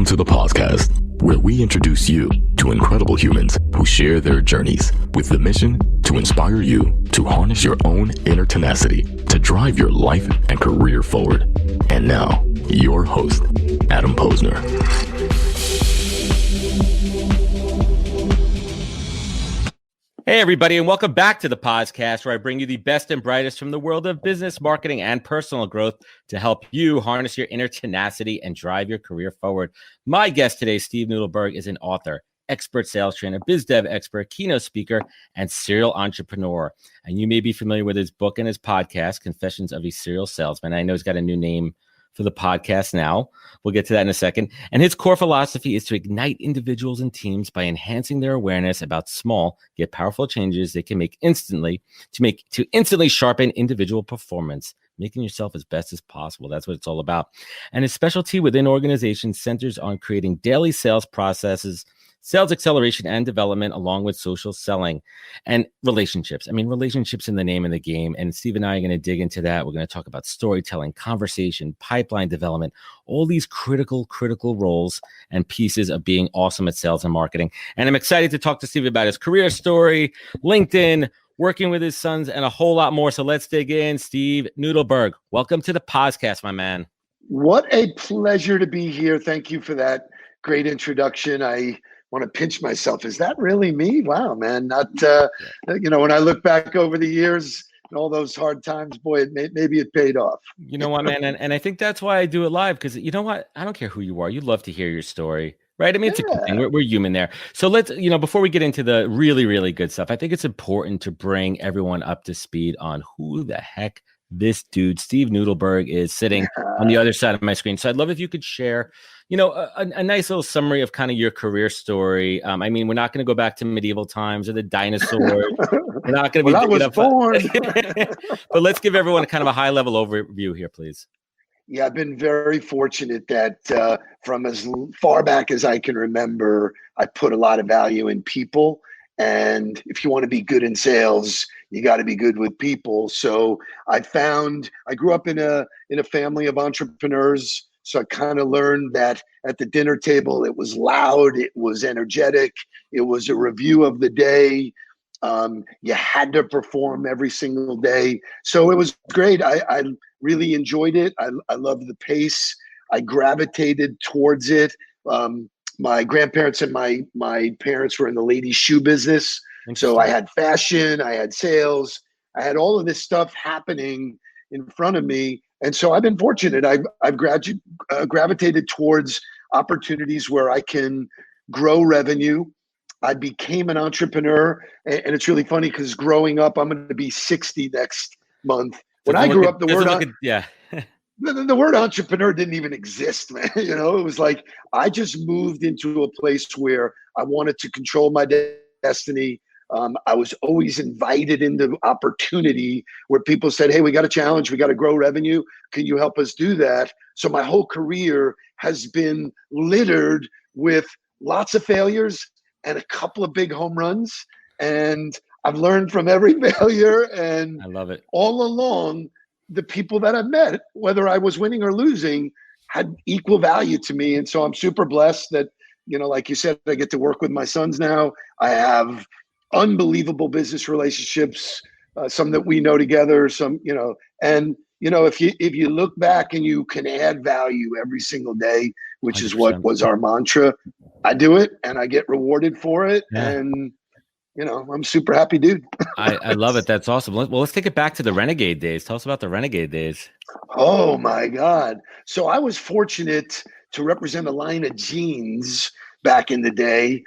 Welcome to the podcast, where we introduce you to incredible humans who share their journeys with the mission to inspire you to harness your own inner tenacity to drive your life and career forward. And now, your host, Adam Posner. Hey, everybody, and welcome back to the podcast, where I bring you the best and brightest from the world of business, marketing, and personal growth to help you harness your inner tenacity and drive your career forward. My guest today, Steve Nudelberg, is an author, expert sales trainer, biz dev expert, keynote speaker, and serial entrepreneur. And you may be familiar with his book and his podcast, Confessions of a Serial Salesman. I know he's got a new name for the podcast now. We'll get to that in a second. And his core philosophy is to ignite individuals and teams by enhancing their awareness about small yet powerful changes they can make instantly to instantly sharpen individual performance, making yourself as best as possible. That's what it's all about. And his specialty within organizations centers on creating daily sales processes, sales acceleration and development, along with social selling and relationships. I mean, relationships in the name of the game. And Steve and I are going to dig into that. We're going to talk about storytelling, conversation, pipeline development, all these critical roles and pieces of being awesome at sales and marketing. And I'm excited to talk to Steve about his career story, LinkedIn, working with his sons, and a whole lot more. So let's dig in. Steve Nudelberg, welcome to the podcast, my man. What a pleasure to be here. Thank you for that great introduction. I want to pinch myself. Is that really me? Wow, man. Not, when I look back over the years and all those hard times, boy, maybe it paid off. You know what, man? And I think that's why I do it live, because you know what? I don't care who you are. You'd love to hear your story, right? I mean, it's a good thing. We're human there. So let's, before we get into the really, really good stuff, I think it's important to bring everyone up to speed on who the heck this dude, Steve Nudelberg, is sitting on the other side of my screen. So I'd love if you could share, a nice little summary of kind of your career story. I mean, we're not going to go back to medieval times or the dinosaurs. We're not going to be. I was born. But let's give everyone kind of a high level overview here, please. Yeah, I've been very fortunate that from as far back as I can remember, I put a lot of value in people. And if you want to be good in sales, you got to be good with people. So I grew up in a family of entrepreneurs. So I kind of learned that at the dinner table, it was loud, it was energetic, it was a review of the day. You had to perform every single day. So it was great. I really enjoyed it. I loved the pace. I gravitated towards it. My grandparents and my parents were in the ladies' shoe business. So I had fashion, I had sales, I had all of this stuff happening in front of me. And so I've been fortunate. I've gravitated towards opportunities where I can grow revenue. I became an entrepreneur. And it's really funny because growing up, I'm going to be 60 next month. When I grew up, the word entrepreneur didn't even exist, man. It was like I just moved into a place where I wanted to control my destiny. I was always invited into opportunity where people said, hey, we got a challenge. We got to grow revenue. Can you help us do that? So my whole career has been littered with lots of failures and a couple of big home runs. And I've learned from every failure. And I love it. All along, the people that I've met, whether I was winning or losing, had equal value to me. And so I'm super blessed that, like you said, I get to work with my sons now. I have unbelievable business relationships, some that we know together, some, and, if you look back and you can add value every single day, which 100%. Is what was our mantra, I do it and I get rewarded for it. Yeah. And, I'm super happy, dude. I love it. That's awesome. Well, let's take it back to the Renegade days. Tell us about the Renegade days. Oh my God. So I was fortunate to represent a line of jeans back in the day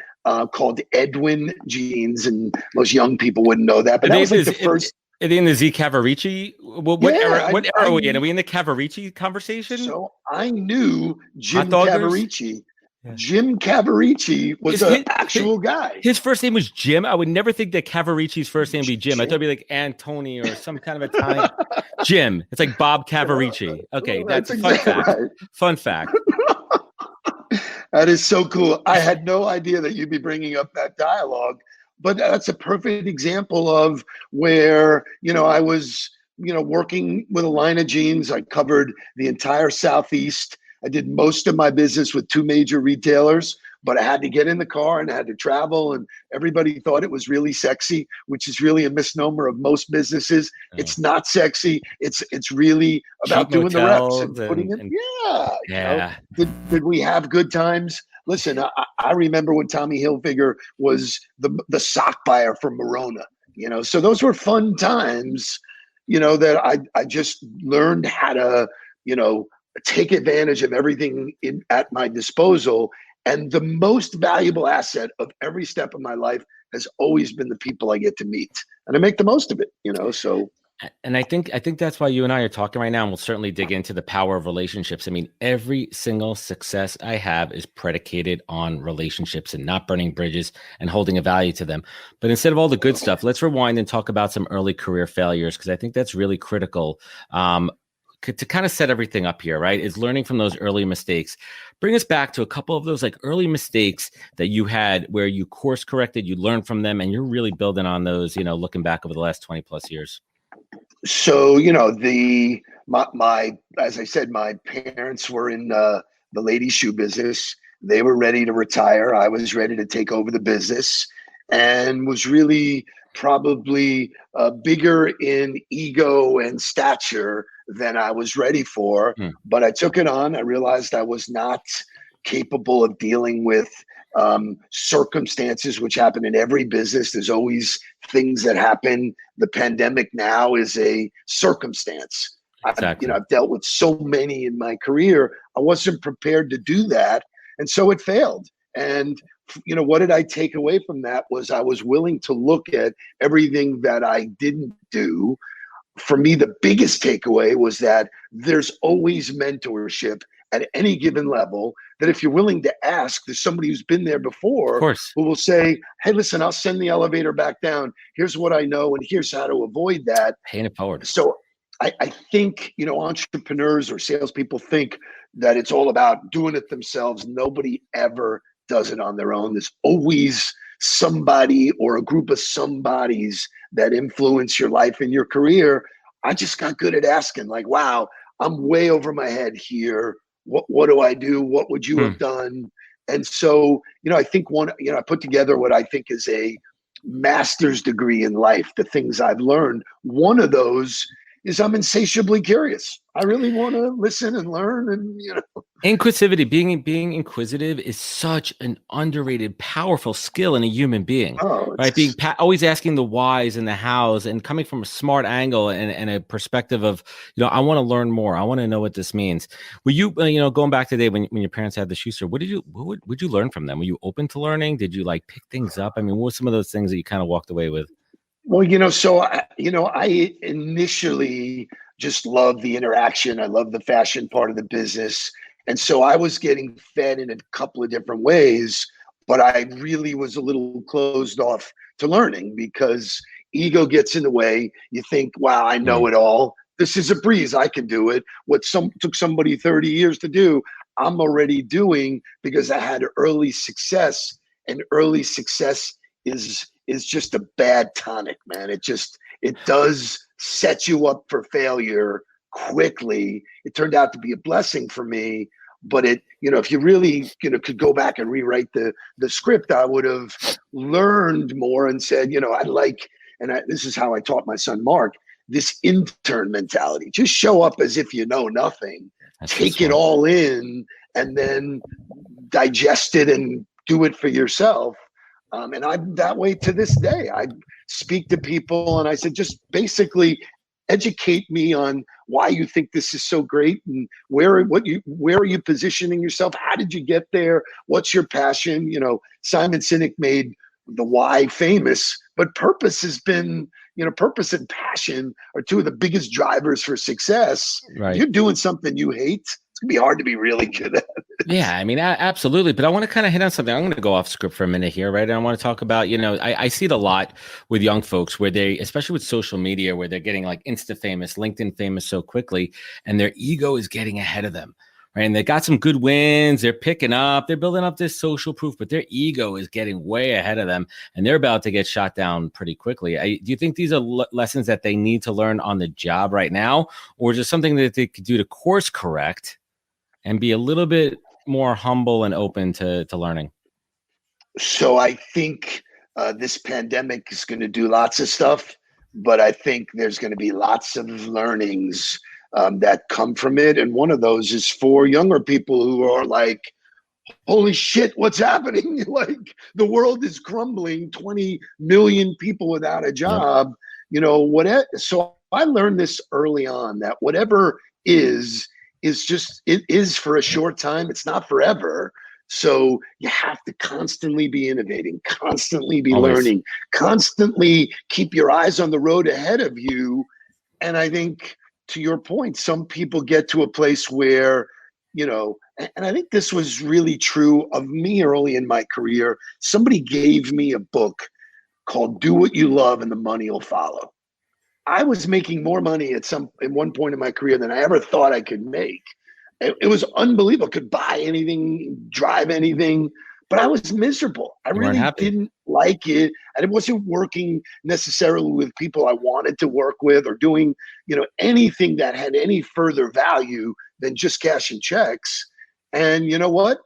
called Edwin jeans. And most young people wouldn't know that, but that was like the first. Are they in the Z Cavarici? What era are we in? Are we in the Cavarici conversation? So I knew Jim Cavarici. Yeah. Jim Cavarici was an actual guy. His first name was Jim. I would never think that Cavaricci's first name would be Jim. I thought it'd be like Antony or some kind of Italian. Jim. It's like Bob Cavarici. Okay, that's a fun fact. Right. Fun fact. That is so cool. I had no idea that you'd be bringing up that dialogue, but that's a perfect example of where, I was, working with a line of jeans. I covered the entire Southeast. I did most of my business with 2 major retailers, but I had to get in the car and I had to travel, and everybody thought it was really sexy, which is really a misnomer of most businesses. Oh. It's not sexy. It's really about Cheap doing the reps and motels putting in. Yeah. yeah. Did we have good times? Listen, I remember when Tommy Hilfiger was the sock buyer from Morona, so those were fun times, that I just learned how to, take advantage of everything at my disposal. And the most valuable asset of every step of my life has always been the people I get to meet, and I make the most of it, so. And I think that's why you and I are talking right now, and we'll certainly dig into the power of relationships. I mean, every single success I have is predicated on relationships and not burning bridges and holding a value to them. But instead of all the good stuff, let's rewind and talk about some early career failures, because I think that's really critical to kind of set everything up here, right? Is learning from those early mistakes. Bring us back to a couple of those like early mistakes that you had where you course corrected, you learned from them, and you're really building on those, looking back over the last 20 plus years. So, my as I said, my parents were in the ladies' shoe business. They were ready to retire. I was ready to take over the business, and was really probably bigger in ego and stature than I was ready for. But I took it on. I realized I was not capable of dealing with circumstances, which happen in every business. There's always things that happen. The pandemic now is a circumstance. Exactly. I've dealt with so many in my career. I wasn't prepared to do that, and so it failed. And what did I take away from that was I was willing to look at everything that I didn't do. For me, the biggest takeaway was that there's always mentorship at any given level, that if you're willing to ask, there's somebody who's been there before who will say, hey, listen, I'll send the elevator back down. Here's what I know, and here's how to avoid that. Paying it forward. So I think, entrepreneurs or salespeople think that it's all about doing it themselves. Nobody ever does it on their own. There's always somebody or a group of somebodies that influence your life and your career. I just got good at asking, like, wow, I'm way over my head here. What do I do? What would you have done? And so, I think I put together what I think is a master's degree in life, the things I've learned. One of those is I'm insatiably curious. I really want to listen and learn, and Inquisitivity, being inquisitive is such an underrated, powerful skill in a human being, right? Being always asking the whys and the hows, and coming from a smart angle and a perspective of, I want to learn more. I want to know what this means. Were you, going back to the day when your parents had the shoe store, what would you learn from them? Were you open to learning? Did you like pick things up? I mean, what were some of those things that you kind of walked away with? Well, so I initially just loved the interaction. I love the fashion part of the business. And so I was getting fed in a couple of different ways, but I really was a little closed off to learning because ego gets in the way. You think, wow, I know it all. This is a breeze. I can do it. What took somebody 30 years to do, I'm already doing because I had early success, and early success is just a bad tonic, man. It does set you up for failure quickly. It turned out to be a blessing for me, but if you really, could go back and rewrite the script, I would have learned more and said, this is how I taught my son, Mark, this intern mentality. Just show up as if you know nothing, take it all in, and then digest it and do it for yourself. And I'm that way to this day. I speak to people and I said, just basically educate me on why you think this is so great, and where are you positioning yourself? How did you get there? What's your passion? Simon Sinek made the why famous, but purpose has been, purpose and passion are two of the biggest drivers for success. Right. If you're doing something you hate, it's gonna be hard to be really good at it. Yeah, I mean, absolutely. But I want to kind of hit on something. I'm going to go off script for a minute here, right? And I want to talk about, I see it a lot with young folks where they, especially with social media, where they're getting like Insta famous, LinkedIn famous so quickly, and their ego is getting ahead of them, right? And they got some good wins. They're picking up, they're building up this social proof, but their ego is getting way ahead of them, and they're about to get shot down pretty quickly. Do you think these are lessons that they need to learn on the job right now, or is it something that they could do to course correct and be a little bit more humble and open to learning? So I think this pandemic is going to do lots of stuff, but I think there's going to be lots of learnings that come from it. And one of those is for younger people who are like, holy shit, what's happening? Like the world is crumbling, 20 million people without a job, So I learned this early on, that whatever is just, it is for a short time. It's not forever. So you have to constantly be innovating, constantly be learning, constantly keep your eyes on the road ahead of you. And I think, to your point, some people get to a place where, and I think this was really true of me early in my career. Somebody gave me a book called Do What You Love and the Money Will Follow. I was making more money at one point in my career than I ever thought I could make. It was unbelievable. Could buy anything, drive anything, but I was miserable. I really didn't like it. And it wasn't working necessarily with people I wanted to work with, or doing, anything that had any further value than just cashing checks. And you know what?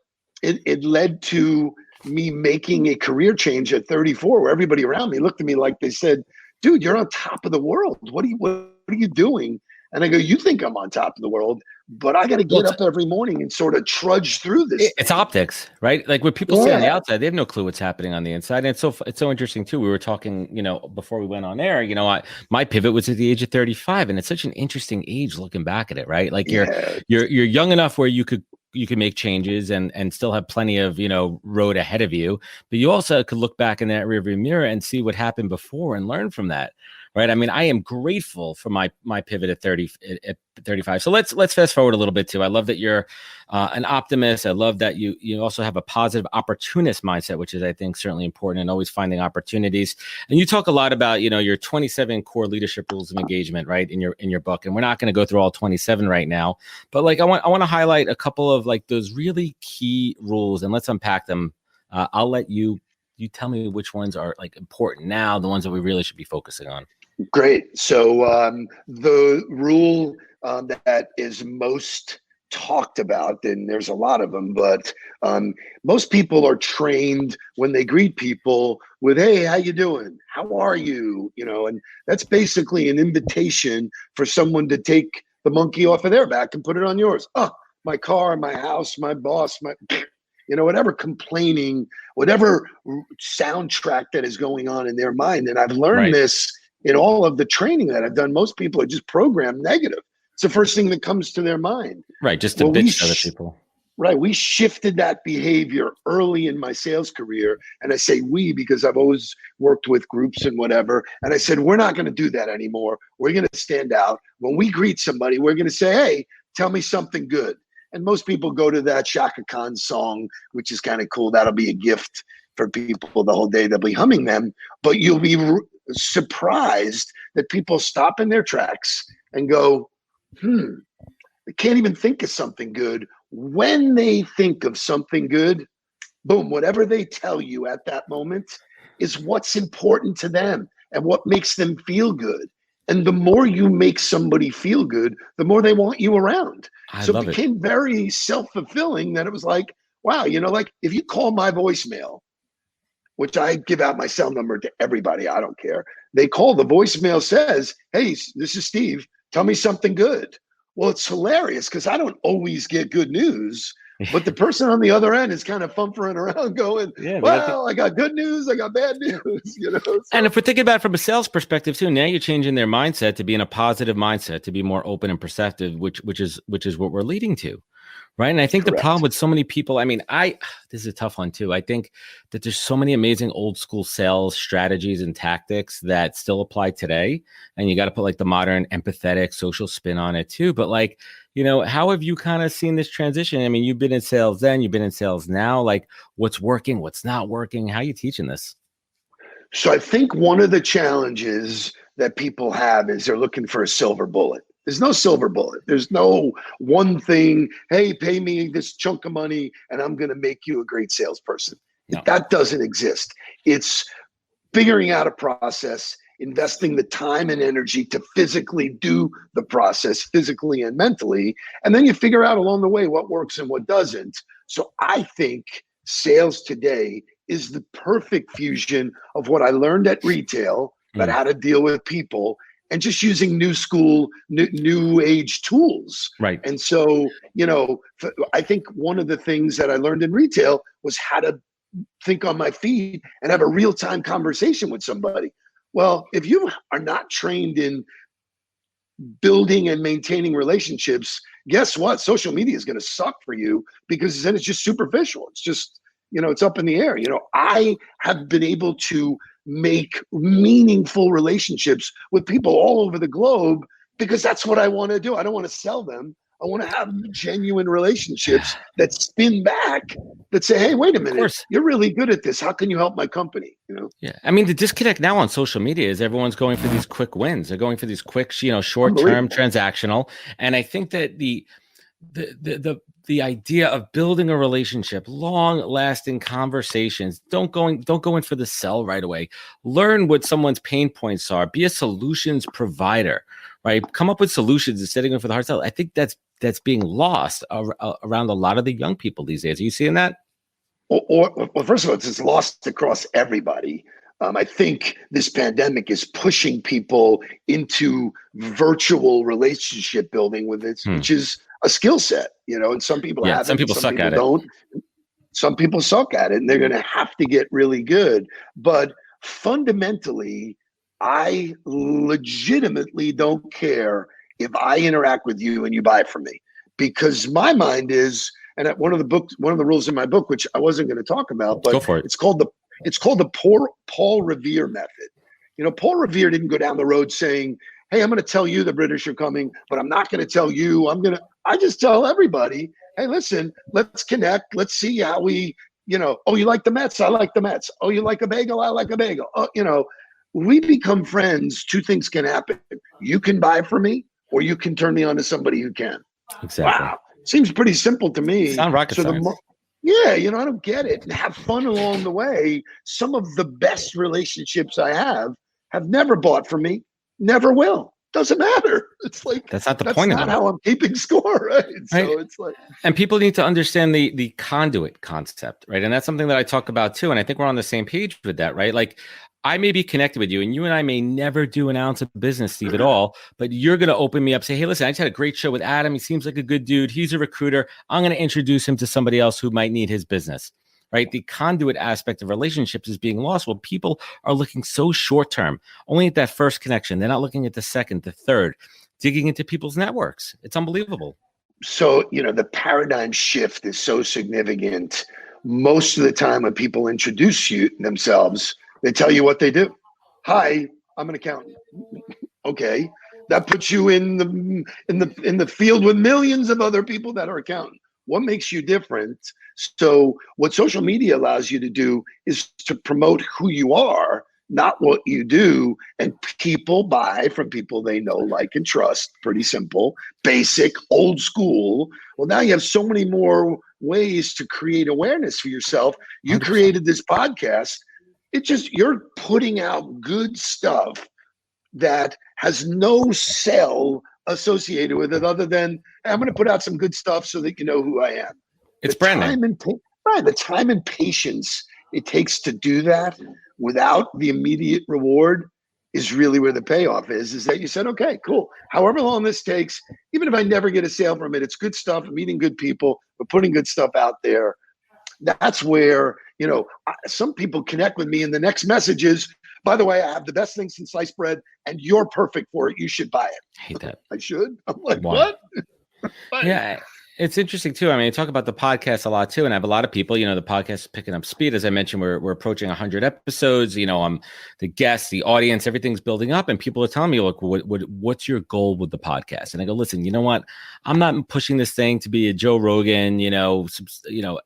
It led to me making a career change at 34, where everybody around me looked at me like they said, dude, you're on top of the world. What are you doing? And I go, you think I'm on top of the world, but I got to get up every morning and sort of trudge through this. It's optics, right? Like what people see on the outside, they have no clue what's happening on the inside. And it's so interesting too. We were talking, before we went on air, my pivot was at the age of 35, and it's such an interesting age looking back at it, right? Like you're young enough where you could make changes and still have plenty of, road ahead of you, but you also could look back in that rearview mirror and see what happened before and learn from that. Right. I mean, I am grateful for my pivot at 35. So let's fast forward a little bit too. I love that you're an optimist. I love that you also have a positive opportunist mindset, which is, I think, certainly important, and always finding opportunities. And you talk a lot about, your 27 core leadership rules of engagement, right, in your book. And we're not going to go through all 27 right now, but like I want to highlight a couple of like those really key rules, and let's unpack them. I'll let you tell me which ones are like important now, the ones that we really should be focusing on. Great. So the rule that is most talked about, and there's a lot of them, but most people are trained when they greet people with, hey, how you doing? How are you? And that's basically an invitation for someone to take the monkey off of their back and put it on yours. Oh, my car, my house, my boss, whatever complaining, whatever soundtrack that is going on in their mind. And I've learned this in all of the training that I've done. Most people are just programmed negative. It's the first thing that comes to their mind. Right. Just to bitch to other people. Right. We shifted that behavior early in my sales career. And I say we because I've always worked with groups and whatever. And I said, we're not going to do that anymore. We're going to stand out. When we greet somebody, we're going to say, hey, tell me something good. And most people go to that Shaka Khan song, which is kind of cool. That'll be a gift for people the whole day. They'll be humming them. But you'll be surprised that people stop in their tracks and go, they can't even think of something good. When they think of something good, boom, whatever they tell you at that moment is what's important to them and what makes them feel good. And the more you make somebody feel good, the more they want you around. So it became very self-fulfilling that it was like, wow, like if you call my voicemail, which I give out my cell number to everybody, I don't care. They call, the voicemail says, hey, this is Steve, tell me something good. Well, it's hilarious because I don't always get good news, but the person on the other end is kind of fumphering around going, I got good news, I got bad news, So. And if we're thinking about it from a sales perspective too, now you're changing their mindset to be in a positive mindset, to be more open and perceptive, which is what we're leading to. Right. And I think the problem with so many people, I mean, this is a tough one too. I think that there's so many amazing old school sales strategies and tactics that still apply today. And you got to put like the modern empathetic social spin on it too. But like, how have you kind of seen this transition? I mean, you've been in sales then, you've been in sales now, like what's working, what's not working? How are you teaching this? So I think one of the challenges that people have is they're looking for a silver bullet. There's no silver bullet. There's no one thing, hey, pay me this chunk of money and I'm going to make you a great salesperson. No. That doesn't exist. It's figuring out a process. investing the time and energy to physically do the process, physically and mentally. And then you figure out along the way what works and what doesn't. So I think sales today is the perfect fusion of what I learned at retail about how to deal with people and just using new school, new age tools. Right. And so, I think one of the things that I learned in retail was how to think on my feet and have a real-time conversation with somebody. Well, if you are not trained in building and maintaining relationships, guess what? Social media is going to suck for you, because then it's just superficial. It's just, it's up in the air. I have been able to make meaningful relationships with people all over the globe because that's what I want to do. I don't want to sell them. I want to have genuine relationships that spin back, that say, hey, wait a minute, you're really good at this. How can you help my company? Yeah. I mean, the disconnect now on social media is everyone's going for these quick wins. They're going for these quick, short-term transactional. And I think that the idea of building a relationship, long-lasting conversations, don't go in for the sell right away. Learn what someone's pain points are. Be a solutions provider, right? Come up with solutions instead of going for the hard sell. I think that's being lost around a lot of the young people these days. Are you seeing that? Well, first of all, it's lost across everybody. I think this pandemic is pushing people into virtual relationship building with it, which is a skill set, and some people have it. Some people suck at it. Some people suck at it, and they're going to have to get really good. But fundamentally, I legitimately don't care if I interact with you and you buy from me, because my mind is, and one of the rules in my book, which I wasn't going to talk about, but go for it. It's called the Paul Revere method. Paul Revere didn't go down the road saying, hey, I'm going to tell you the British are coming, but I'm not going to tell you. I just tell everybody, hey, listen, let's connect. Let's see how we, oh, you like the Mets? I like the Mets. Oh, you like a bagel? I like a bagel. We become friends. Two things can happen. You can buy from me, or you can turn me on to somebody who can. Exactly. Wow. Seems pretty simple to me. It's not rocket science. I don't get it. And have fun along the way. Some of the best relationships I have never bought from me, never will. Doesn't matter. It's like, that's not the point of it. That's not how I'm keeping score, right? So it's like, and people need to understand the conduit concept, right? And that's something that I talk about too. And I think we're on the same page with that, right? Like, I may be connected with you, and you and I may never do an ounce of business, Steve, at all, but you're going to open me up, say, hey, listen, I just had a great show with Adam. He seems like a good dude. He's a recruiter. I'm going to introduce him to somebody else who might need his business, right? The conduit aspect of relationships is being lost. Well, people are looking so short-term, only at that first connection. They're not looking at the second, the third, digging into people's networks. It's unbelievable. So, the paradigm shift is so significant. Most of the time when people introduce themselves, they tell you what they do. Hi, I'm an accountant. Okay, that puts you in the field with millions of other people that are accountants. What makes you different? So what social media allows you to do is to promote who you are, not what you do. And people buy from people they know, like, and trust. Pretty simple, basic, old school. Well, now you have so many more ways to create awareness for yourself. You 100%. Created this podcast. You're putting out good stuff that has no sell associated with it, other than, hey, I'm going to put out some good stuff so that you know who I am. It's branding. The time and patience it takes to do that without the immediate reward is really where the payoff is that you said, okay, cool. However long this takes, even if I never get a sale from it, it's good stuff. I'm meeting good people. We're putting good stuff out there. That's where, some people connect with me, and the next message is, by the way, I have the best thing since sliced bread, and you're perfect for it. You should buy it. I hate that. I should. I'm like, what? Yeah. It's interesting too. I mean, I talk about the podcast a lot too, and I have a lot of people, the podcast is picking up speed. As I mentioned, we're approaching 100 episodes. I'm the guests, the audience, everything's building up, and people are telling me, look, what's your goal with the podcast? And I go, listen, you know what? I'm not pushing this thing to be a Joe Rogan,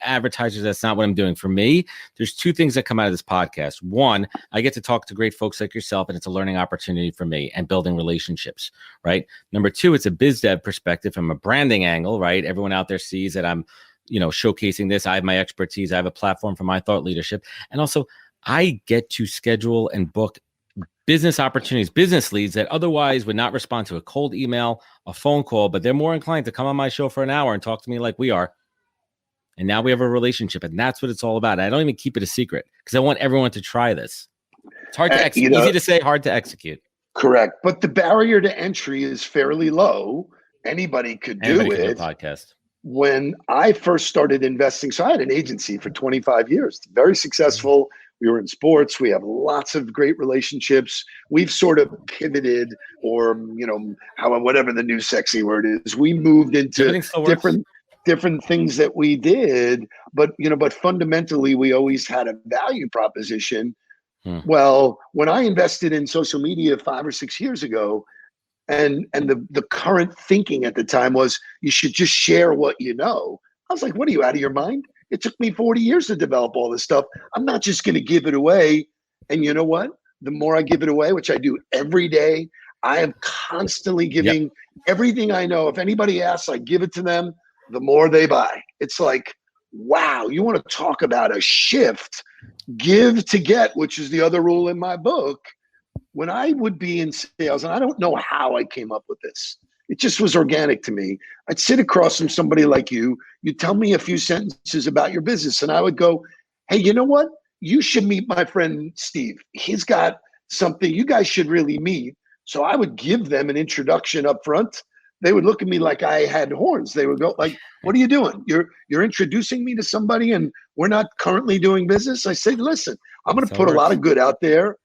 advertisers. That's not what I'm doing. For me, there's two things that come out of this podcast. One, I get to talk to great folks like yourself, and it's a learning opportunity for me and building relationships, right? Number two, it's a biz dev perspective from a branding angle, right? Everyone out there sees that I'm, showcasing this. I have my expertise. I have a platform for my thought leadership. And also I get to schedule and book business opportunities, business leads that otherwise would not respond to a cold email, a phone call, but they're more inclined to come on my show for an hour and talk to me like we are. And now we have a relationship, and that's what it's all about. I don't even keep it a secret because I want everyone to try this. It's hard to execute. Easy to say, hard to execute. Correct. But the barrier to entry is fairly low. Anybody could do it. Do a podcast. When I first started investing, so I had an agency for 25 years, very successful. We were in sports. We have lots of great relationships. We've sort of pivoted, or, whatever the new sexy word is, we moved into different things that we did. But fundamentally, we always had a value proposition. Well, when I invested in social media 5 or 6 years ago, and the current thinking at the time was you should just share what you know. I was like, what are you, out of your mind? It took me 40 years to develop all this stuff. I'm not just going to give it away. And you know what? The more I give it away, which I do every day, I am constantly giving everything I know. If anybody asks, I give it to them, the more they buy. It's like, wow, you want to talk about a shift, give to get, which is the other rule in my book. When I would be in sales, and I don't know how I came up with this, it just was organic to me. I'd sit across from somebody like you tell me a few sentences about your business, and I would go, hey, you know what? You should meet my friend Steve. He's got something you guys should really meet. So I would give them an introduction up front. They would look at me like I had horns. They would go like, what are you doing? You're introducing me to somebody and we're not currently doing business? I say, listen, I'm going to put a lot of good out there,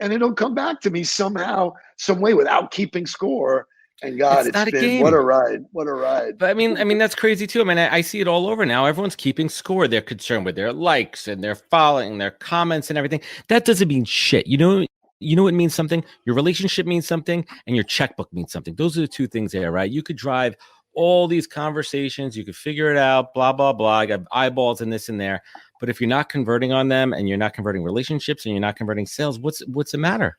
and it'll come back to me somehow, some way, without keeping score. And God, it's been what a ride. What a ride. But I mean, that's crazy too. I mean, I see it all over now. Everyone's keeping score. They're concerned with their likes and their following, their comments and everything. That doesn't mean shit. You know what means something? Your relationship means something, and your checkbook means something. Those are the two things there, right? You could drive all these conversations, you could figure it out, blah, blah, blah. I got eyeballs and this and there. But if you're not converting on them, and you're not converting relationships, and you're not converting sales, what's the matter?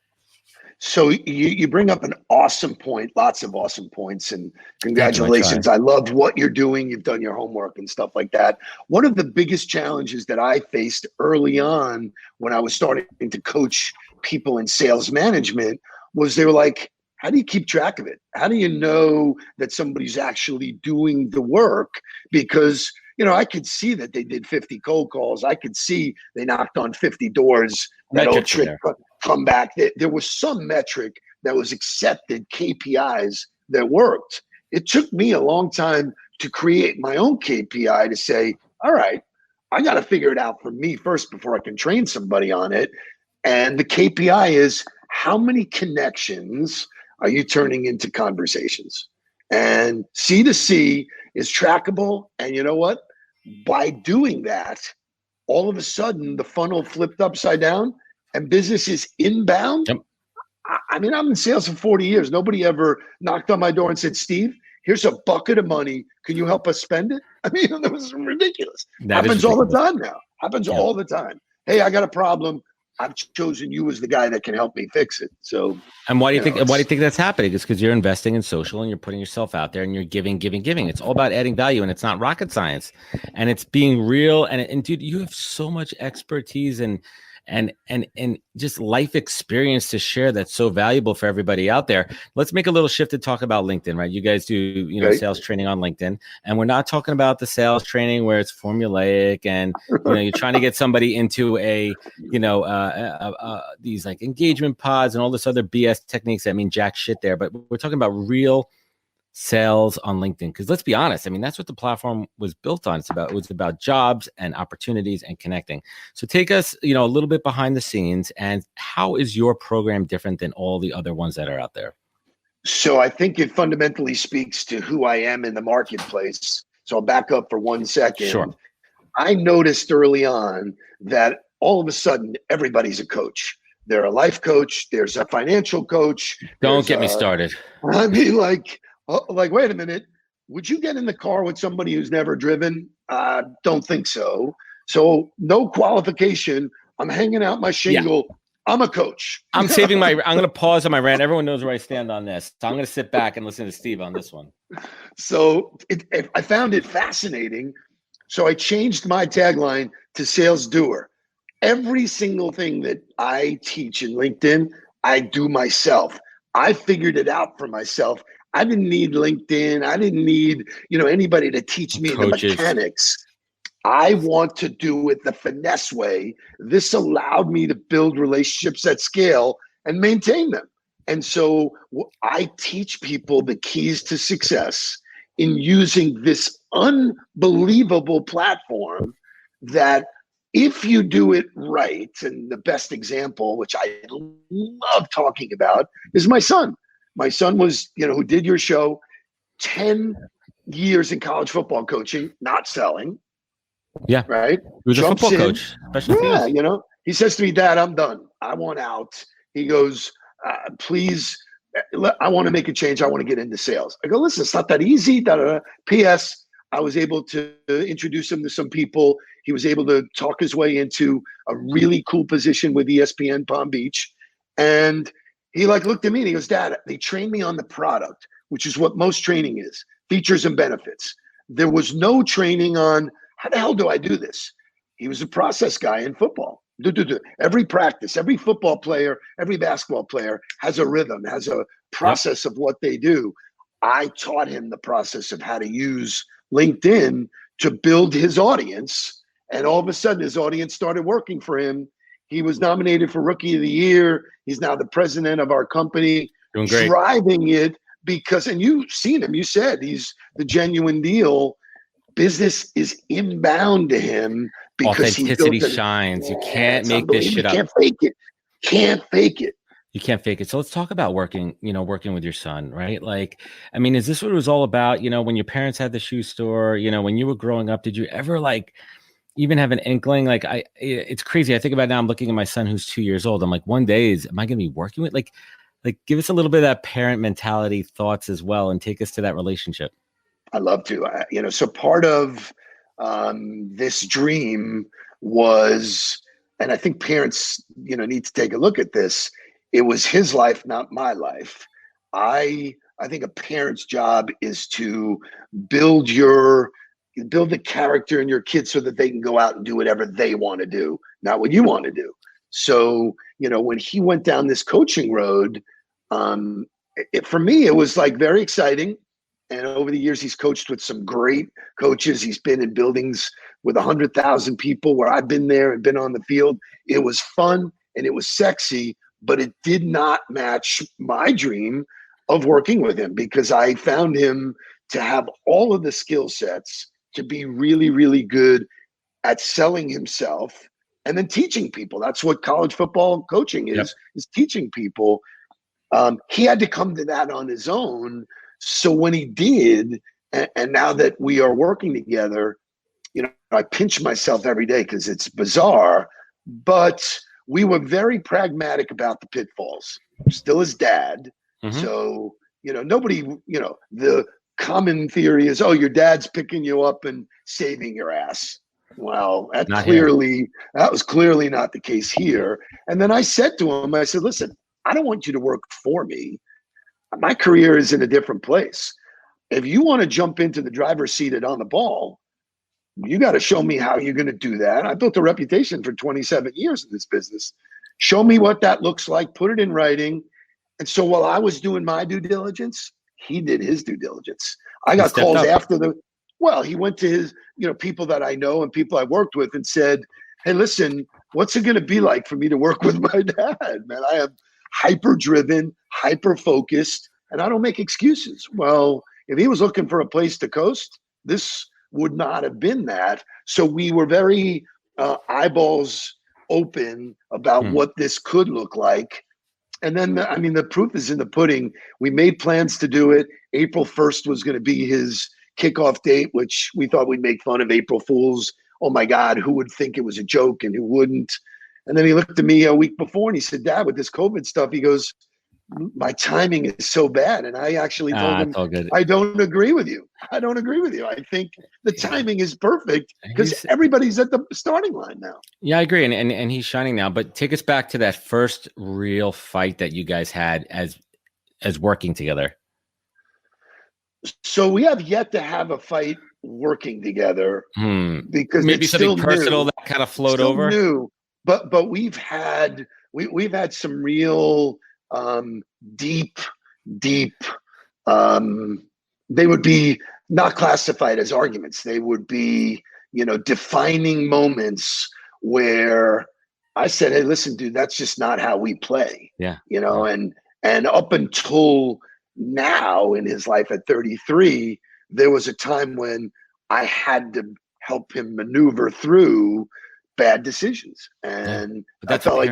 So you bring up an awesome point, lots of awesome points, and congratulations. I love what you're doing. You've done your homework and stuff like that. One of the biggest challenges that I faced early on when I was starting to coach people in sales management was they were like, how do you keep track of it? How do you know that somebody's actually doing the work? Because, I could see that they did 50 cold calls. I could see they knocked on 50 doors. That old trick come back. There was some metric that was accepted, KPIs that worked. It took me a long time to create my own KPI to say, all right, I got to figure it out for me first before I can train somebody on it. And the KPI is, how many connections are you turning into conversations? And C2C is trackable. And you know what? By doing that, all of a sudden the funnel flipped upside down and business is inbound. Yep. I mean, I'm in sales for 40 years. Nobody ever knocked on my door and said, Steve, here's a bucket of money. Can you help us spend it? I mean, that was ridiculous. Happens all the time now. Happens all the time. Hey, I got a problem. I've chosen you as the guy that can help me fix it. So, and why do you think that's happening? It's because you're investing in social and you're putting yourself out there and you're giving. It's all about adding value, and it's not rocket science, and it's being real. And dude, you have so much expertise and just life experience to share that's so valuable for everybody out there. Let's make a little shift to talk about LinkedIn, right? You guys do, sales training on LinkedIn, and we're not talking about the sales training where it's formulaic and, you're trying to get somebody into these like engagement pods and all this other BS techniques that mean jack shit there. But we're talking about real sales on LinkedIn, because let's be honest, I mean, that's what the platform was built on. It was about jobs and opportunities and connecting. So take us a little bit behind the scenes, and how is your program different than all the other ones that are out there? So I think it fundamentally speaks to who I am in the marketplace. So I'll back up for 1 second. Sure. I noticed early on that all of a sudden everybody's a coach. They're a life coach, there's a financial coach. Don't get me started. I mean, like, wait a minute, would you get in the car with somebody who's never driven? Don't think so. So no qualification. I'm hanging out my shingle. Yeah. I'm a coach. I'm going to pause on my rant. Everyone knows where I stand on this. So I'm going to sit back and listen to Steve on this one. So I found it fascinating. So I changed my tagline to sales doer. Every single thing that I teach in LinkedIn, I do myself. I figured it out for myself. I didn't need LinkedIn. I didn't need, anybody to teach me the Coaches. mechanics. I want to do it the finesse way. This allowed me to build relationships at scale and maintain them. And so I teach people the keys to success in using this unbelievable platform that if you do it right, and the best example, which I love talking about, is my son. My son was, who did your show, 10 years in college football coaching, not selling. Yeah. Right. He was a football coach. Yeah. He says to me, Dad, I'm done. I want out. He goes, please, I want to make a change. I want to get into sales. I go, listen, it's not that easy. P.S. I was able to introduce him to some people. He was able to talk his way into a really cool position with ESPN Palm Beach. And he looked at me and he goes, Dad, they trained me on the product, which is what most training is, features and benefits. There was no training on how the hell do I do this? He was a process guy in football. Every practice, every football player, every basketball player has a rhythm, has a process of what they do. I taught him the process of how to use LinkedIn to build his audience. And all of a sudden, his audience started working for him. He was nominated for Rookie of the Year. He's now the president of our company, doing great, driving it because, and you've seen him, you said he's the genuine deal. Business is inbound to him because authenticity shines. You can't make this shit up. You can't fake it. You can't fake it. So let's talk about working with your son, right? Is this what it was all about? When your parents had the shoe store, when you were growing up, did you ever even have an inkling? It's crazy. I think about it now, I'm looking at my son who's 2 years old. I'm like, one day am I going to be working with give us a little bit of that parent mentality thoughts as well, and take us to that relationship. I love to, so part of this dream was, and I think parents, need to take a look at this. It was his life, not my life. I think a parent's job is to build the character in your kids so that they can go out and do whatever they want to do, not what you want to do. So, when he went down this coaching road, for me, it was very exciting. And over the years, he's coached with some great coaches. He's been in buildings with 100,000 people where I've been there and been on the field. It was fun and it was sexy, but it did not match my dream of working with him because I found him to have all of the skill sets to be really, really good at selling himself and then teaching people. That's what college football coaching is teaching people. He had to come to that on his own. So when he did, and now that we are working together, I pinch myself every day because it's bizarre, but we were very pragmatic about the pitfalls. Still his dad. Mm-hmm. So, nobody, the common theory is, oh, your dad's picking you up and saving your ass. Well, that was clearly not the case here. And then I said to him, I said, listen, I don't want you to work for me. My career is in a different place. If you want to jump into the driver's seat and on the ball, you got to show me how you're going to do that. I built a reputation for 27 years in this business. Show me what that looks like, put it in writing. And so while I was doing my due diligence, he did his due diligence. I got calls after he went to his, people that I know and people I worked with and said, hey, listen, what's it going to be like for me to work with my dad, man? I am hyper-driven, hyper-focused, and I don't make excuses. Well, if he was looking for a place to coast, this would not have been that. So we were very eyeballs open about what this could look like. And then, the proof is in the pudding. We made plans to do it. April 1st was going to be his kickoff date, which we thought we'd make fun of April Fools. Oh, my God, who would think it was a joke and who wouldn't? And then he looked at me a week before and he said, Dad, with this COVID stuff, he goes, my timing is so bad. And I actually told him, I don't agree with you. I think the timing is perfect because everybody's at the starting line now. Yeah, I agree. And he's shining now. But take us back to that first real fight that you guys had as working together. So we have yet to have a fight working together because maybe it's something still personal new. That kind of flowed over. New. But we've had some real deep, deep, they would be not classified as arguments. They would be, defining moments where I said, hey, listen, dude, that's just not how we play. Yeah. And up until now in his life at 33, there was a time when I had to help him maneuver through bad decisions. And I felt like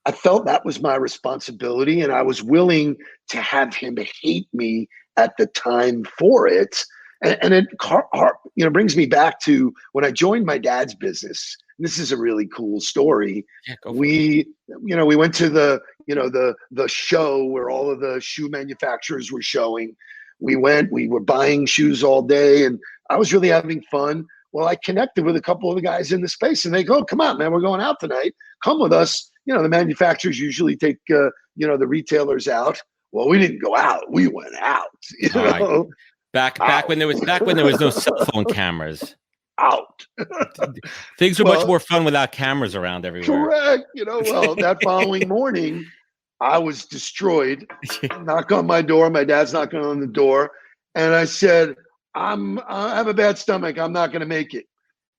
I felt that was my responsibility, and I was willing to have him hate me at the time for it. And it brings me back to when I joined my dad's business. This is a really cool story. Yeah, we went to the show where all of the shoe manufacturers were showing. We were buying shoes all day, and I was really having fun. Well, I connected with a couple of the guys in the space, and they go, come on, man, we're going out tonight. Come with us. The manufacturers usually take, the retailers out. Well, we didn't go out. We went out, Right. Back when there was no cell phone cameras. Out. Things were much more fun without cameras around everywhere. Correct. Well, that following morning, I was destroyed. Knock on my door. My dad's knocking on the door. And I said, I have a bad stomach. I'm not going to make it.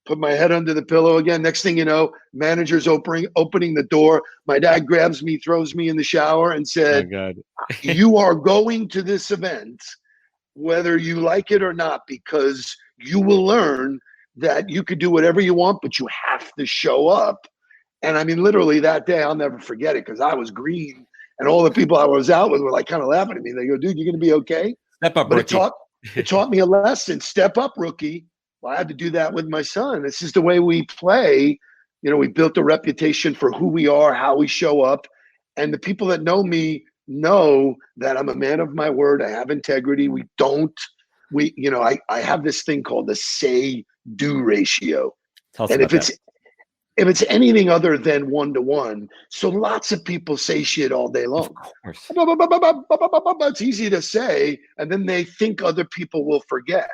Put my head under the pillow again. Next thing you know, manager's opening the door. My dad grabs me, throws me in the shower, and said, oh, God. You are going to this event, whether you like it or not, because you will learn that you could do whatever you want, but you have to show up. And I mean, literally that day, I'll never forget it, because I was green, and all the people I was out with were like kind of laughing at me. They go, dude, you're going to be okay? Step up, but rookie. It taught me a lesson. Step up, rookie. Well, I had to do that with my son. This is the way we play. We built a reputation for who we are, how we show up. And the people that know me know that I'm a man of my word. I have integrity. I have this thing called the say-do ratio. Tell us and about that. If it's anything other than 1-to-1, so lots of people say shit all day long. Of course. It's easy to say, and then they think other people will forget.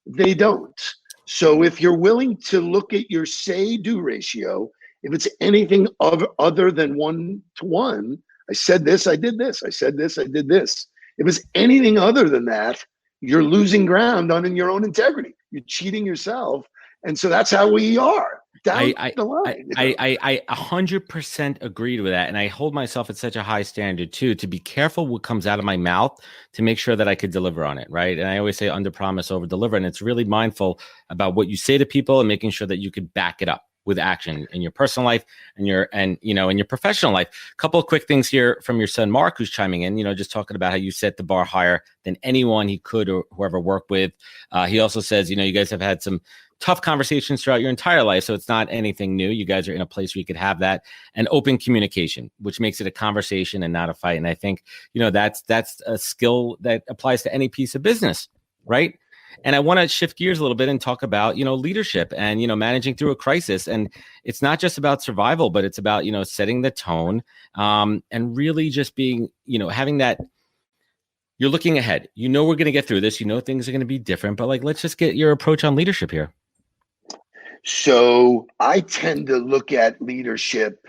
They don't. So if you're willing to look at your say-do ratio, if it's anything other than 1-to-1, I said this, I did this. I said this, I did this. If it's anything other than that, you're losing ground on your own integrity. You're cheating yourself. And so that's how we are. I 100% agreed with that. And I hold myself at such a high standard too, to be careful what comes out of my mouth to make sure that I could deliver on it. Right. And I always say under promise, over deliver. And it's really mindful about what you say to people and making sure that you could back it up with action in your personal life and in your professional life. A couple of quick things here from your son, Mark, who's chiming in, just talking about how you set the bar higher than anyone he could or whoever worked with. He also says, you guys have had some tough conversations throughout your entire life. So it's not anything new. You guys are in a place where you could have that, and open communication, which makes it a conversation and not a fight. And I think, that's a skill that applies to any piece of business, right? And I want to shift gears a little bit and talk about, leadership and, managing through a crisis. And it's not just about survival, but it's about, setting the tone, and really just being, having that, you're looking ahead, we're going to get through this, things are going to be different, but let's just get your approach on leadership here. So I tend to look at leadership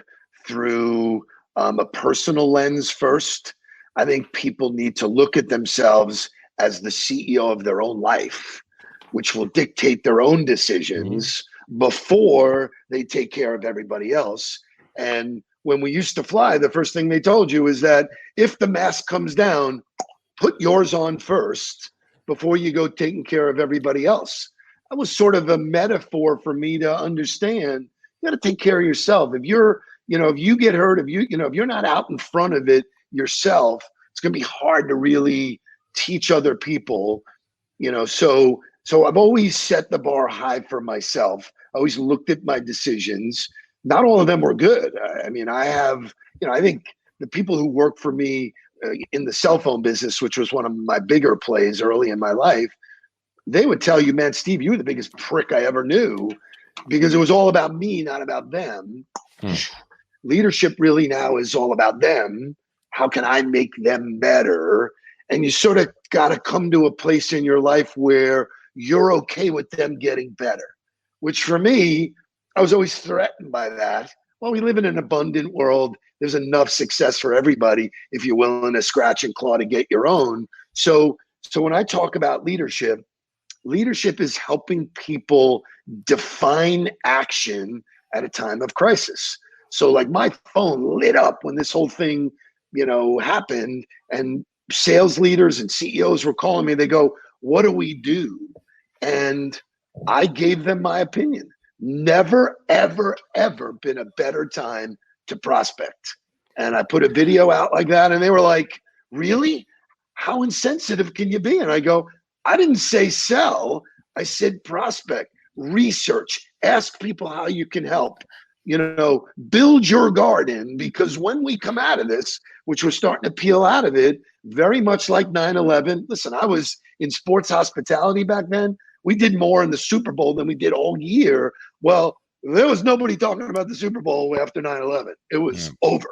through a personal lens first. I think people need to look at themselves as the CEO of their own life, which will dictate their own decisions before they take care of everybody else. And when we used to fly, the first thing they told you is that if the mask comes down, put yours on first before you go taking care of everybody else. That was sort of a metaphor for me to understand. You got to take care of yourself. If you're, if you get hurt, if you're not out in front of it yourself, it's going to be hard to really teach other people, so I've always set the bar high for myself. I always looked at my decisions. Not all of them were good. I mean, I think the people who work for me in the cell phone business, which was one of my bigger plays early in my life, they would tell you, man, Steve, you were the biggest prick I ever knew, because it was all about me, not about them. Leadership really now is all about them. How can I make them better? And you sort of got to come to a place in your life where you're okay with them getting better, which for me, I was always threatened by that. Well, we live in an abundant world. There's enough success for everybody if you're willing to scratch and claw to get your own. So when I talk about leadership, leadership is helping people define action at a time of crisis. So like my phone lit up when this whole thing, happened, and sales leaders and CEOs were calling me. They go, "What do we do?" And I gave them my opinion. Never, ever, ever been a better time to prospect. And I put a video out like that, and they were like, "Really? How insensitive can you be?" And I go, "I didn't say sell. I said prospect, research, ask people how you can help, build your garden, because when we come out of this, which we're starting to peel out of it, very much like 9/11. Listen, I was in sports hospitality back then. We did more in the Super Bowl than we did all year. Well, there was nobody talking about the Super Bowl after 9/11. It was over,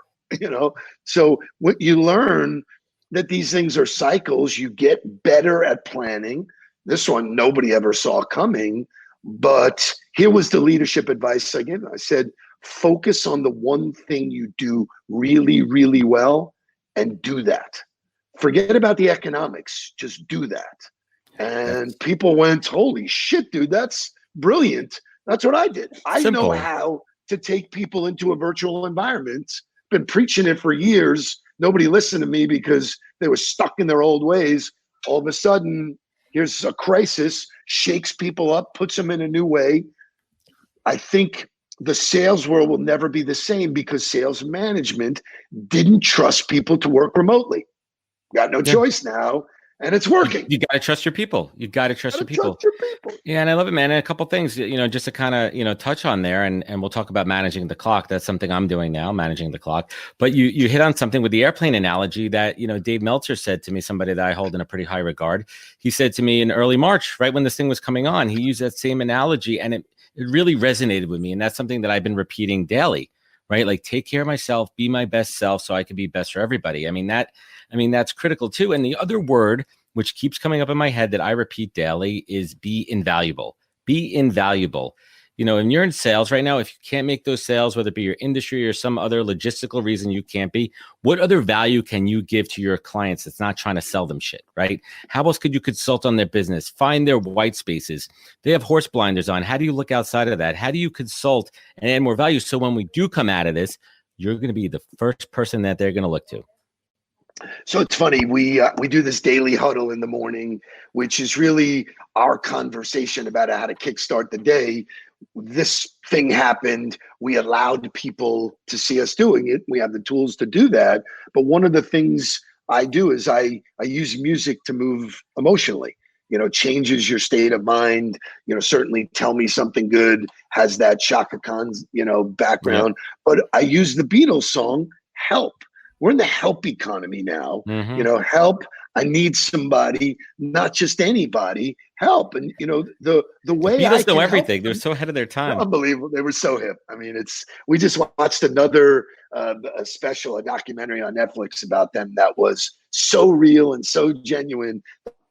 So what you learn that these things are cycles. You get better at planning. This one nobody ever saw coming, but here was the leadership advice I gave. I said, focus on the one thing you do really, really well and do that. Forget about the economics, just do that. And people went, holy shit, dude, that's brilliant. That's what I did. I know how to take people into a virtual environment. Been preaching it for years. Nobody listened to me because they were stuck in their old ways. All of a sudden, here's a crisis, shakes people up, puts them in a new way. I think the sales world will never be the same because sales management didn't trust people to work remotely. Got no choice now, and it's working. You got to trust your people. You got to trust your people. Yeah, and I love it, man. And a couple things, just to kind of, touch on there, and we'll talk about managing the clock. That's something I'm doing now, managing the clock. But you hit on something with the airplane analogy that, Dave Meltzer said to me, somebody that I hold in a pretty high regard. He said to me in early March, right when this thing was coming on, he used that same analogy, and it really resonated with me. And that's something that I've been repeating daily, right? Like, take care of myself, be my best self so I can be best for everybody. I mean, that's critical too. And the other word, which keeps coming up in my head that I repeat daily, is be invaluable. Be invaluable. When you're in sales right now, if you can't make those sales, whether it be your industry or some other logistical reason you can't be, what other value can you give to your clients that's not trying to sell them shit, right? How else could you consult on their business, find their white spaces? They have horse blinders on. How do you look outside of that? How do you consult and add more value? So when we do come out of this, you're going to be the first person that they're going to look to. So it's funny, we do this daily huddle in the morning, which is really our conversation about how to kickstart the day. This thing happened. We allowed people to see us doing it. We have the tools to do that. But one of the things I do is I use music to move emotionally. Changes your state of mind. Certainly Tell Me Something Good has that Chaka Khan's, background. Yeah. But I use the Beatles song, Help. We're in the help economy now. Mm-hmm. Help. I need somebody, not just anybody. Help. And the way Beatles know everything. They're so ahead of their time. Unbelievable. They were so hip. I mean, we just watched another a documentary on Netflix about them that was so real and so genuine.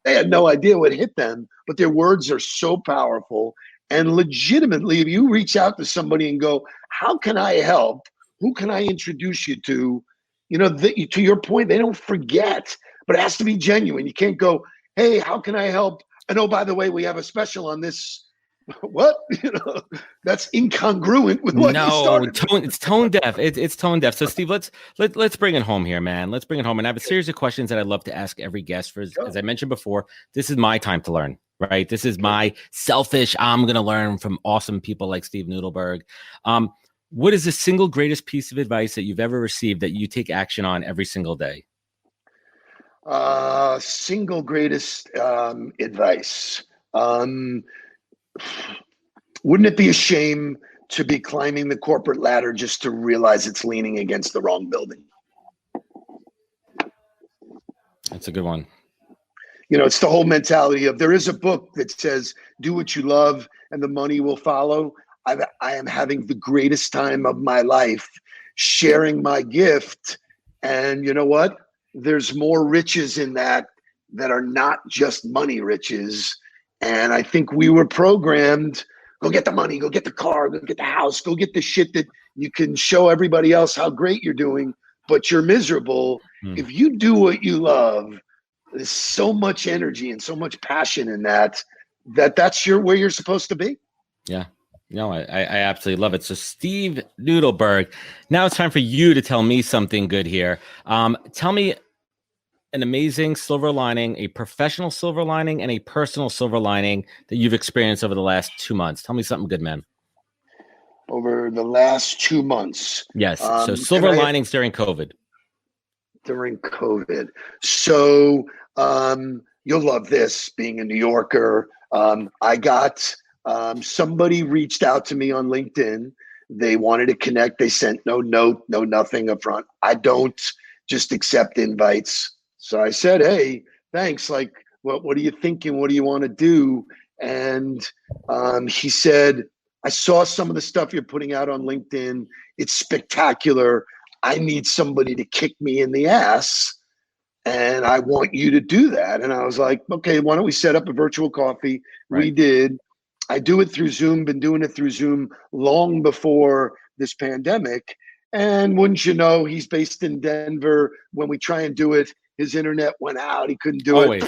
They had no idea what hit them, but their words are so powerful. And legitimately, if you reach out to somebody and go, how can I help? Who can I introduce you to? To your point, they don't forget, but it has to be genuine. You can't go, hey, how can I help? And oh, by the way, we have a special on this. What? That's incongruent with what you started. It's tone deaf. It's tone deaf. So Steve, let's bring it home here, man. Let's bring it home. And I have a series of questions that I'd love to ask every guest. As I mentioned before, this is my time to learn, right? This is my selfish, I'm going to learn from awesome people like Steve Nudelberg. What is the single greatest piece of advice that you've ever received that you take action on every single day? Single greatest advice. Wouldn't it be a shame to be climbing the corporate ladder just to realize it's leaning against the wrong building? That's a good one. It's the whole mentality of, there is a book that says, do what you love and the money will follow. I am having the greatest time of my life sharing my gift. And you know what? There's more riches in that are not just money riches. And I think we were programmed, go get the money, go get the car, go get the house, go get the shit that you can show everybody else how great you're doing, but you're miserable. If you do what you love, there's so much energy and so much passion in that's where you're supposed to be. Yeah. No, I absolutely love it. So Steve Nudelberg, now it's time for you to tell me something good here. Tell me an amazing silver lining, a professional silver lining, and a personal silver lining that you've experienced over the last 2 months. Tell me something good, man. Over the last 2 months. Yes. So silver linings during COVID. So you'll love this, being a New Yorker. I got somebody reached out to me on LinkedIn. They wanted to connect. They sent no note, no nothing up front. I don't just accept invites. So I said, hey, thanks. Like, what are you thinking? What do you want to do? And he said, I saw some of the stuff you're putting out on LinkedIn. It's spectacular. I need somebody to kick me in the ass, and I want you to do that. And I was like, okay, why don't we set up a virtual coffee? Right. We did. I do it through Zoom, been doing it through Zoom long before this pandemic. And wouldn't you know, he's based in Denver. When we try and do it, his internet went out. He couldn't do it.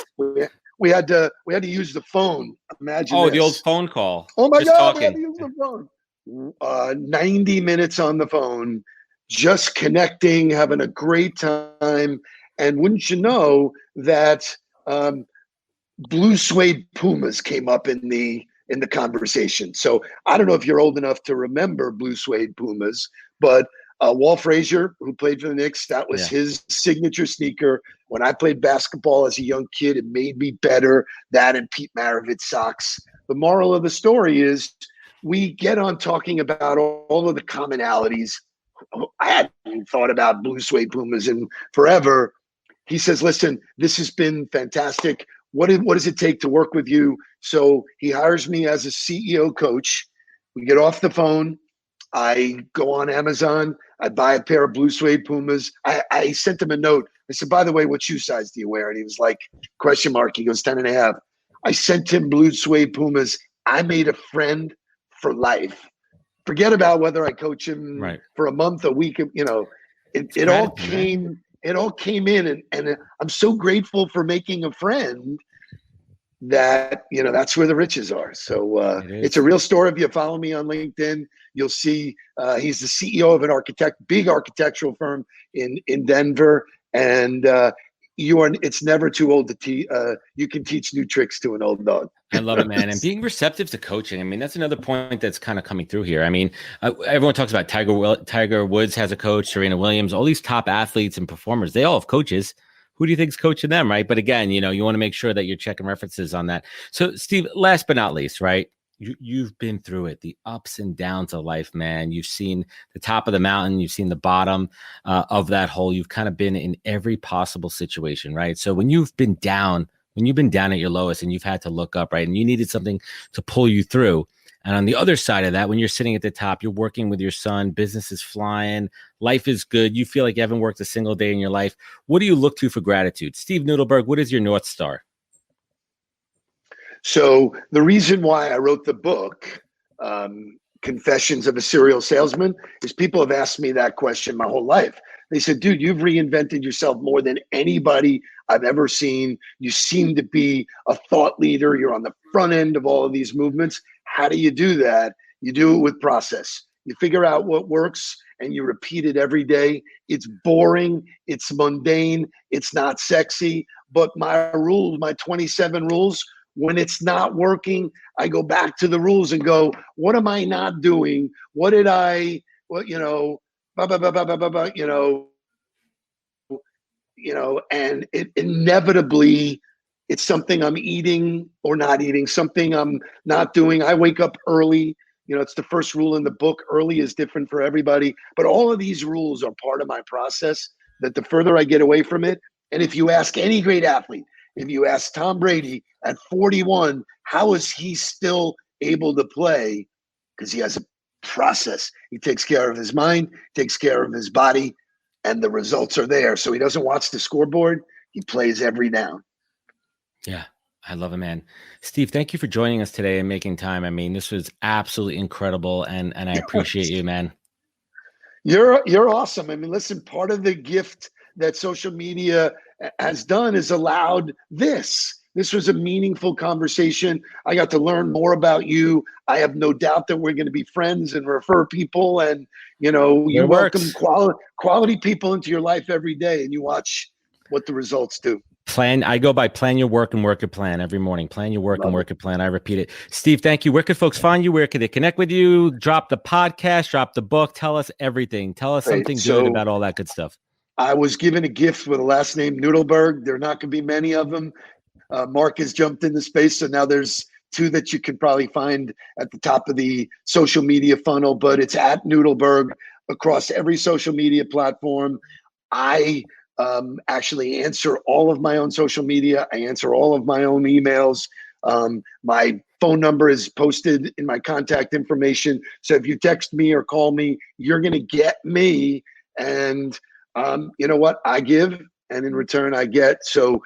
We had to use the phone. Imagine this. The old phone call. Oh my God, we had to use the phone. 90 minutes on the phone, just connecting, having a great time. And wouldn't you know that blue suede Pumas came up in the conversation. So I don't know if you're old enough to remember blue suede Pumas, but Walt Frazier, who played for the Knicks, that was his signature sneaker. When I played basketball as a young kid, it made me better. That and Pete Maravich socks. The moral of the story is we get on talking about all of the commonalities. I hadn't thought about blue suede Pumas in forever. He says, listen, this has been fantastic. What does it take to work with you? So he hires me as a CEO coach. We get off the phone. I go on Amazon. I buy a pair of blue suede Pumas. I sent him a note. I said, by the way, what shoe size do you wear? And he was like, question mark. He goes, 10.5. I sent him blue suede Pumas. I made a friend for life. Forget about whether I coach him for a month, a week. You know, it all came. It all came in, and I'm so grateful for making a friend that, you know, that's where the riches are. So it's a real story. If you follow me on LinkedIn, you'll see he's the CEO of an big architectural firm in Denver. And it's never too old to teach. You can teach new tricks to an old dog. I love it, man. And being receptive to coaching. I mean, that's another point that's kind of coming through here. I mean, everyone talks about Tiger Woods has a coach, Serena Williams, all these top athletes and performers. They all have coaches. Who do you think is coaching them, right? But again, you know, you want to make sure that you're checking references on that. So, Steve, last but not least, right? You've been through it, the ups and downs of life, man. You've seen the top of the mountain. You've seen the bottom of that hole. You've kind of been in every possible situation, right? So when you've been down at your lowest and you've had to look up, right, and you needed something to pull you through. And on the other side of that, when you're sitting at the top, you're working with your son, business is flying, life is good. You feel like you haven't worked a single day in your life. What do you look to for gratitude? Steve Nudelberg, what is your North Star? So the reason why I wrote the book, Confessions of a Serial Salesman, is people have asked me that question my whole life. They said, dude, you've reinvented yourself more than anybody I've ever seen. You seem to be a thought leader. You're on the front end of all of these movements. How do you do that? You do it with process. You figure out what works and you repeat it every day. It's boring. It's mundane. It's not sexy. But my rules, my 27 rules, when it's not working, I go back to the rules and go, what am I not doing? What did I, you know, and it inevitably, it's something I'm eating or not eating, something I'm not doing. I wake up early. You know, it's the first rule in the book. Early is different for everybody. But all of these rules are part of my process, that the further I get away from it. And if you ask any great athlete, if you ask Tom Brady at 41, how is he still able to play? Because he has a process. He takes care of his mind, takes care of his body, and the results are there. So he doesn't watch the scoreboard. He plays every down. Yeah, I love it, man. Steve, thank you for joining us today and making time. I mean, this was absolutely incredible, and I appreciate you, man. You're awesome. I mean, listen, part of the gift that social media has done is allowed this. This was a meaningful conversation. I got to learn more about you. I have no doubt that we're going to be friends and refer people. And, you welcome quality people into your life every day, and you watch what the results do. I go by plan your work and work your plan every morning. Plan your work and work your plan. I repeat it. Steve, thank you. Where could folks find you? Where could they connect with you? Drop the podcast, drop the book. Tell us everything. Tell us something good about all that good stuff. I was given a gift with a last name, Nudelberg. There are not going to be many of them. Mark has jumped into space, so now there's 2 that you could probably find at the top of the social media funnel, but it's at Nudelberg across every social media platform. I actually answer all of my own social media. I answer all of my own emails. My phone number is posted in my contact information. So if you text me or call me, you're going to get me. And you know what? I give, and in return I get. So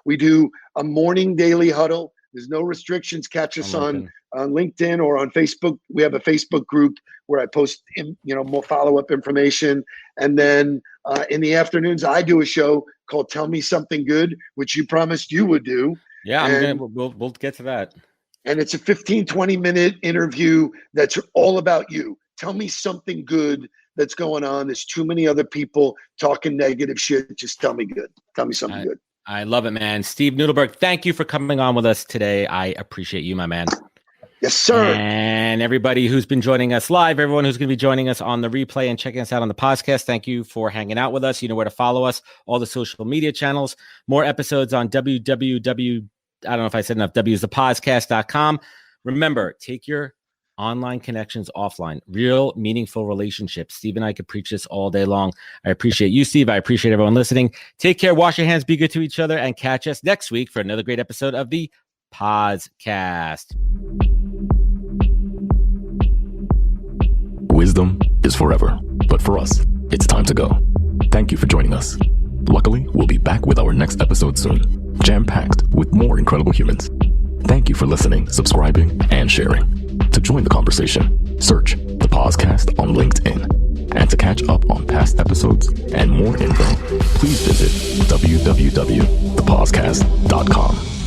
we do a morning daily huddle. There's no restrictions. Catch us on LinkedIn or on Facebook. We have a Facebook group where I post, more follow-up information. And then in the afternoons, I do a show called Tell Me Something Good, which you promised you would do. Yeah, we'll get to that. And it's a 15, 20-minute interview that's all about you. Tell me something good that's going on. There's too many other people talking negative shit. Just tell me good. Tell me something good. I love it, man. Steve Nudelberg, thank you for coming on with us today. I appreciate you, my man. Yes, sir. And everybody who's been joining us live, everyone who's going to be joining us on the replay and checking us out on the podcast, thank you for hanging out with us. You know where to follow us, all the social media channels, more episodes on www. I don't know if I said enough. www.thepodcast.com. Remember, take your online connections offline, real meaningful relationships. Steve and I could preach this all day long. I appreciate you, Steve. I appreciate everyone listening. Take care, wash your hands, be good to each other, and catch us next week for another great episode of the Podcast. Wisdom is forever, but for us, it's time to go. Thank you for joining us. Luckily, we'll be back with our next episode soon, jam-packed with more incredible humans. Thank you for listening, subscribing, and sharing. To join the conversation, search the podcast on LinkedIn. And to catch up on past episodes and more info, please visit www.thepodcast.com.